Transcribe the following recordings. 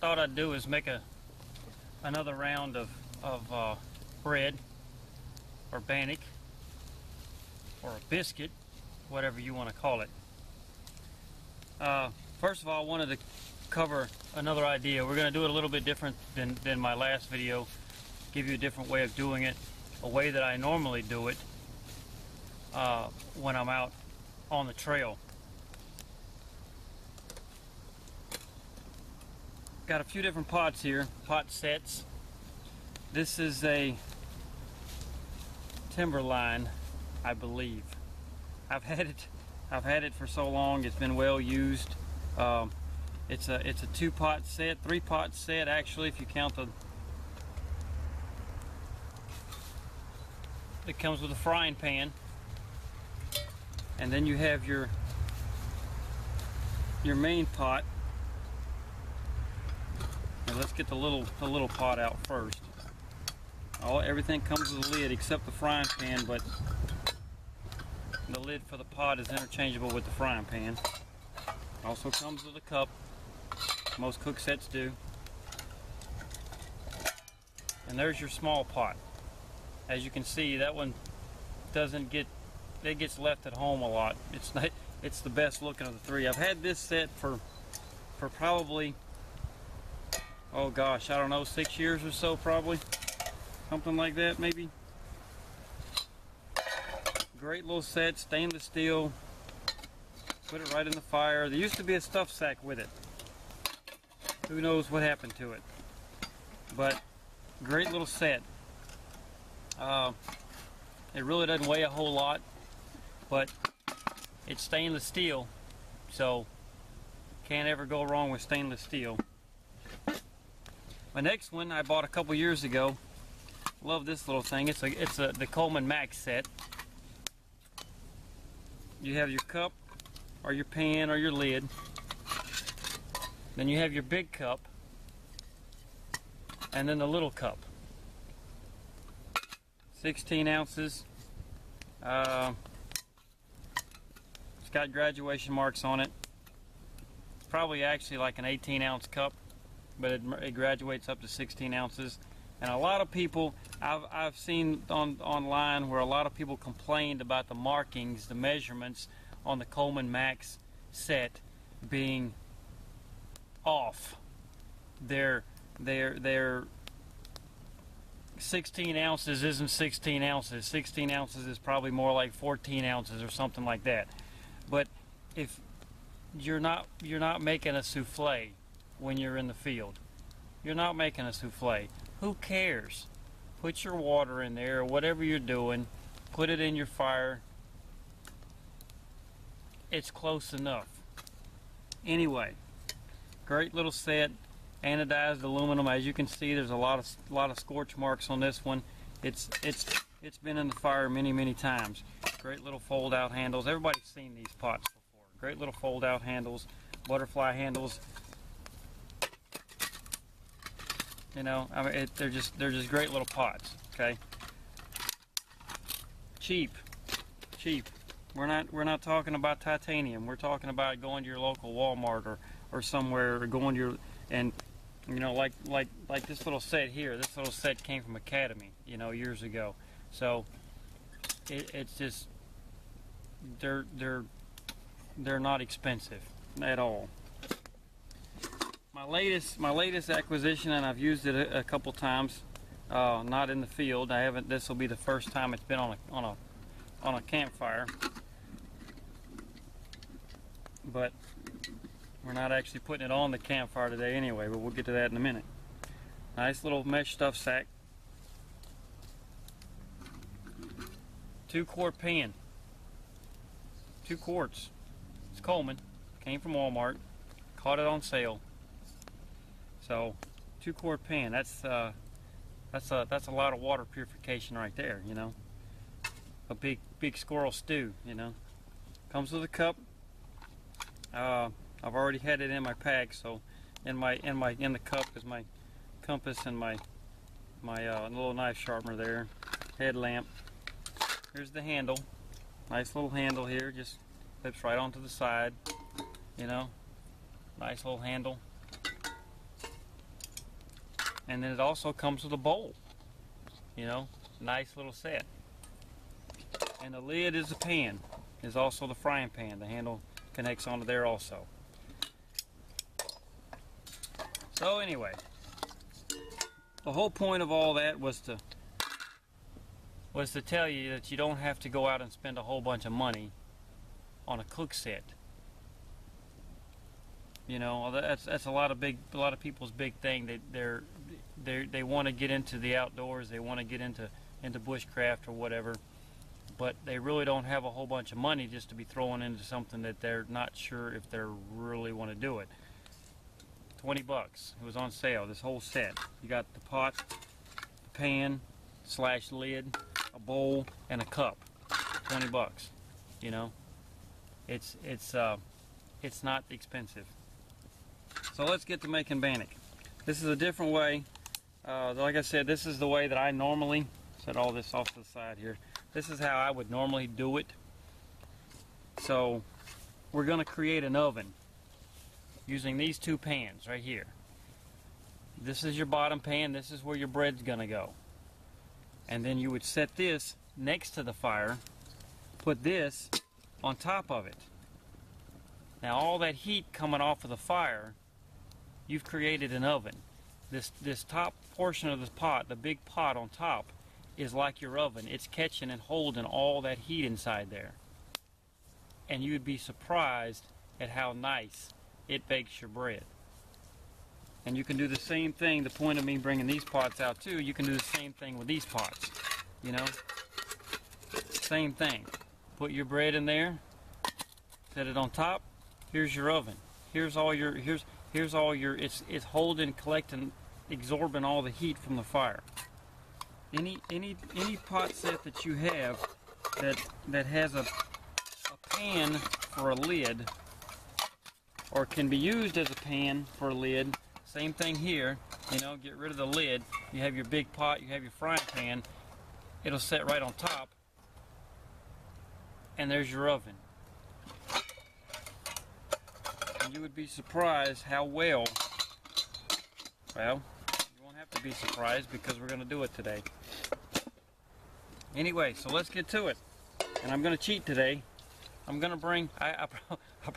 thought I'd do is make another round of bread, or Bannock, or a biscuit, whatever you want to call it. First of all, I wanted to cover another idea. We're going to do it a little bit different than my last video. Give you a different way of doing it, a way that I normally do it when I'm out on the trail. Got a few different pots here, pot sets. This is a Timberline, I believe. I've had it for so long. It's been well used. It's a 2-pot set, 3-pot set actually, if you count it comes with a frying pan, and then you have your main pot. Now let's get the little pot out first. Everything comes with a lid except the frying pan, but the lid for the pot is interchangeable with the frying pan. Also comes with a cup. Most cook sets do. And there's your small pot. As you can see, that one gets left at home a lot. It's the best looking of the three. I've had this set for probably, oh gosh, I don't know, 6 years or so, probably. Something like that, maybe. Great little set, stainless steel. Put it right in the fire. There used to be a stuff sack with it. Who knows what happened to it? But great little set. It really doesn't weigh a whole lot, but it's stainless steel, so can't ever go wrong with stainless steel. My next one I bought a couple years ago. Love this little thing. It's the Coleman Max set. You have your cup, or your pan, or your lid. Then you have your big cup, and then the little cup. 16 ounces. It's got graduation marks on it. It's probably actually like an 18-ounce cup, but it graduates up to 16 ounces. And a lot of people, I've seen online where a lot of people complained about the markings, the measurements on the Coleman Max set being off. They're 16 ounces isn't 16 ounces. 16 ounces is probably more like 14 ounces or something like that. But if you're not making a souffle when you're in the field, you're not making a souffle. Who cares? Put your water in there, or whatever you're doing. Put it in your fire. It's close enough. Anyway, great little set. Anodized aluminum. As you can see, there's a lot of scorch marks on this one. It's been in the fire many times. Great little fold out handles. Everybody's seen these pots before. Great little fold out handles, butterfly handles. You know, I mean, they're just great little pots. Okay. Cheap. We're not talking about titanium. We're talking about going to your local Walmart or somewhere, or going to your, and you know, like this little set here. This little set came from Academy, you know, years ago. So it's just they're not expensive at all. My latest acquisition, and I've used it a couple times, not in the field. I haven't. This will be the first time it's been on a campfire, but we're not actually putting it on the campfire today anyway. But we'll get to that in a minute. Nice little mesh stuff sack. 2-quart pan. 2 quarts. It's Coleman. Came from Walmart. Caught it on sale. So 2-quart pan. That's a lot of water purification right there. You know, a big squirrel stew. You know, comes with a cup. I've already had it in my pack, so in the cup is my compass and my little knife sharpener there. Headlamp. Here's the handle. Nice little handle here. Just clips right onto the side. You know, nice little handle. And then it also comes with a bowl. You know, nice little set. And the lid is the pan, is also the frying pan. The handle connects onto there also. So anyway, the whole point of all that was to tell you that you don't have to go out and spend a whole bunch of money on a cook set. You know, that's a lot of people's big thing. They want to get into the outdoors. They want to get into bushcraft or whatever, but they really don't have a whole bunch of money just to be throwing into something that they're not sure if they really want to do it. $20. It was on sale. This whole set. You got the pot, the pan / lid, a bowl, and a cup. $20. You know, it's not expensive. So let's get to making bannock. This is a different way. Like I said, this is the way that I normally set all this off to the side here. This is how I would normally do it. So we're going to create an oven using these two pans right here. This is your bottom pan. This is where your bread's going to go. And then you would set this next to the fire, put this on top of it. Now all that heat coming off of the fire, you've created an oven. This top portion of the pot, the big pot on top, is like your oven. It's catching and holding all that heat inside there. And you would be surprised at how nice it bakes your bread. And you can do the same thing. The point of me bringing these pots out too, you can do the same thing with these pots. You know, same thing. Put your bread in there, set it on top. Here's your oven. Here's all your it's holding, collecting, absorbing all the heat from the fire. Any pot set that you have that has a pan for a lid, or can be used as a pan for a lid, same thing here. You know, get rid of the lid. You have your big pot, you have your frying pan. It'll set right on top, and there's your oven. And you would be surprised how well, you won't have to be surprised because we're going to do it today. Anyway, so let's get to it. And I'm going to cheat today. I'm going to bring, I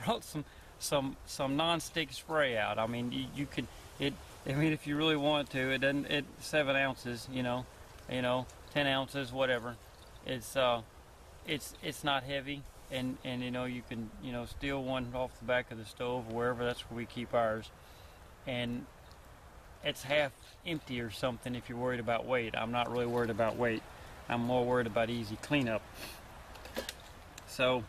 brought some non-stick spray out. I mean, you could, if you really want to, it doesn't, 7 ounces, you know, 10 ounces, whatever. It's not heavy. And you know, you can steal one off the back of the stove or wherever. That's where we keep ours, and it's half empty or something if you're worried about weight. I'm not really worried about weight. I'm more worried about easy cleanup. So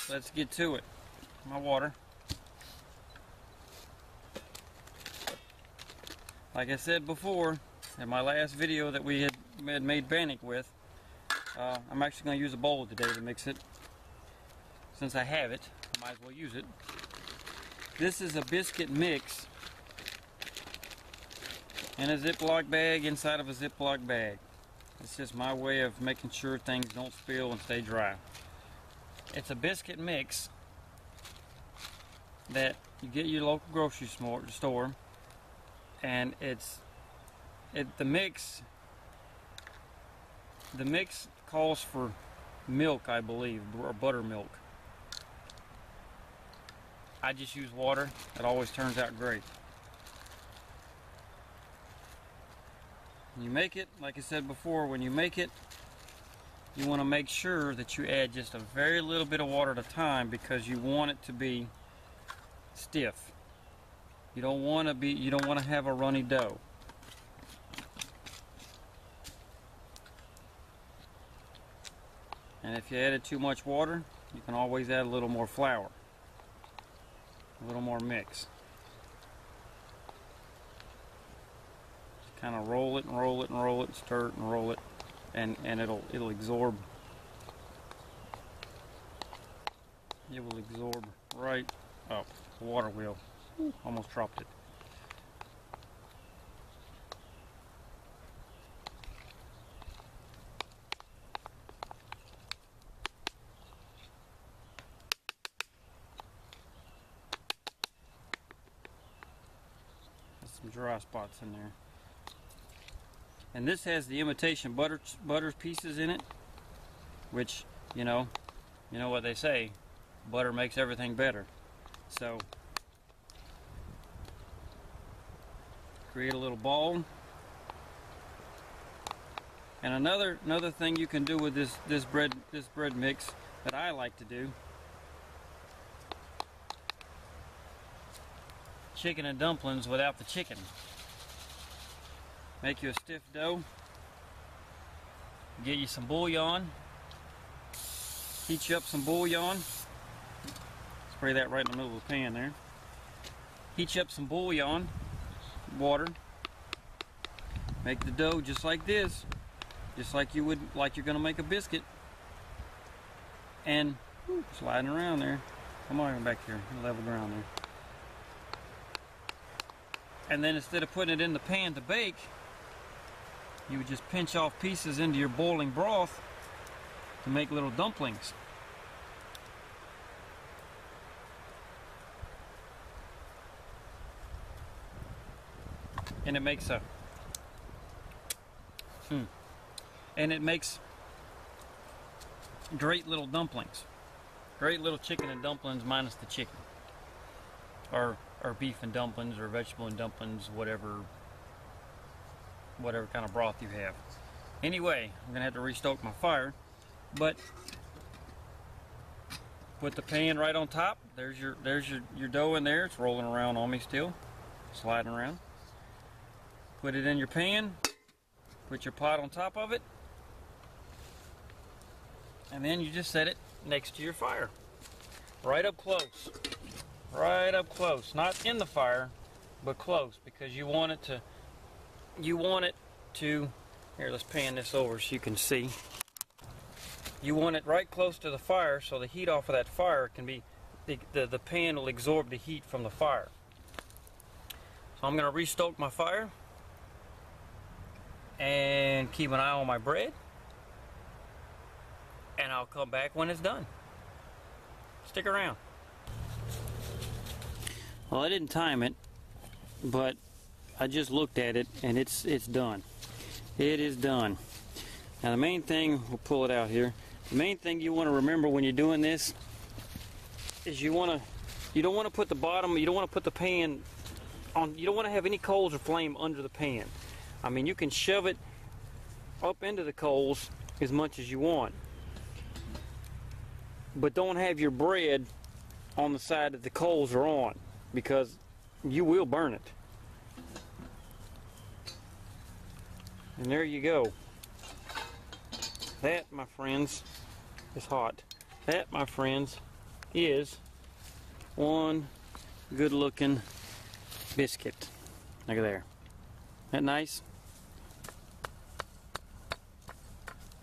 let's get to it. My water. Like I said before in my last video that we had made bannock with, I'm actually going to use a bowl today to mix it. Since I have it, I might as well use it. This is a biscuit mix in a Ziploc bag inside of a Ziploc bag. It's just my way of making sure things don't spill and stay dry. It's a biscuit mix that you get at your local grocery store, and the mix calls for milk, I believe, or buttermilk. I just use water. It always turns out great. You make it, like I said before, when you make it, you want to make sure that you add just a very little bit of water at a time, because you want it to be stiff. You don't want to have a runny dough. And if you added too much water, you can always add a little more flour, a little more mix. Just kind of roll it and roll it and roll it, stir it and roll it, and it'll absorb. It will absorb right up. The water will. Almost dropped it. dry spots in there. And this has the imitation butter pieces in it, which, you know what they say, butter makes everything better. So create a little ball. And another thing you can do with this bread mix that I like to do, chicken and dumplings without the chicken. Make you a stiff dough, get you some bouillon, heat you up some bouillon, spray that right in the middle of the pan there, heat you up some bouillon, water, make the dough just like this, just like you're going to make a biscuit, and sliding around there, come on back here, level ground there. And then instead of putting it in the pan to bake, you would just pinch off pieces into your boiling broth to make little dumplings. And it makes great little dumplings. Great little chicken and dumplings minus the chicken. Or beef and dumplings, or vegetable and dumplings, whatever kind of broth you have. Anyway, I'm gonna have to restoke my fire, but put the pan right on top. There's your dough in there. It's rolling around on me still, sliding around. Put it in your pan. Put your pot on top of it, and then you just set it next to your fire, right up close. Right up close, not in the fire, but close, because you want it to, here, let's pan this over so you can see. You want it right close to the fire, so the heat off of that fire can be, the pan will absorb the heat from the fire. So I'm going to restoke my fire and keep an eye on my bread, and I'll come back when it's done. Stick around. Well, I didn't time it, but I just looked at it, and it's done. It is done. Now the main thing, we'll pull it out here. The main thing you want to remember when you're doing this is you don't want to put the bottom, you don't want to put the pan on, you don't want to have any coals or flame under the pan. I mean, you can shove it up into the coals as much as you want, but don't have your bread on the side that the coals are on, because you will burn it. And there you go. That, my friends, is hot. That, my friends, is one good looking biscuit. Look at there. Isn't that nice?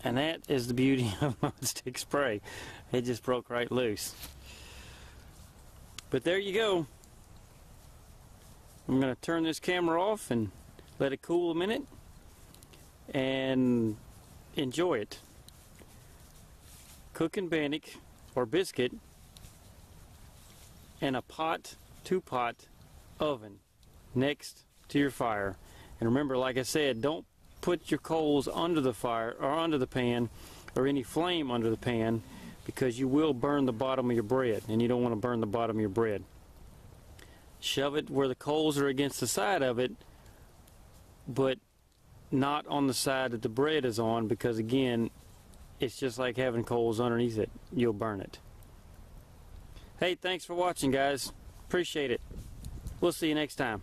And that is the beauty of non-stick spray. It just broke right loose. But there you go. I'm going to turn this camera off and let it cool a minute and enjoy it. Cooking Bannock or biscuit in a pot, 2-pot oven next to your fire. And remember, like I said, don't put your coals under the fire or under the pan or any flame under the pan, because you will burn the bottom of your bread, and you don't want to burn the bottom of your bread. Shove it where the coals are against the side of it, but not on the side that the bread is on, because again, it's just like having coals underneath it. You'll burn it. Hey, thanks for watching, guys. Appreciate it. We'll see you next time.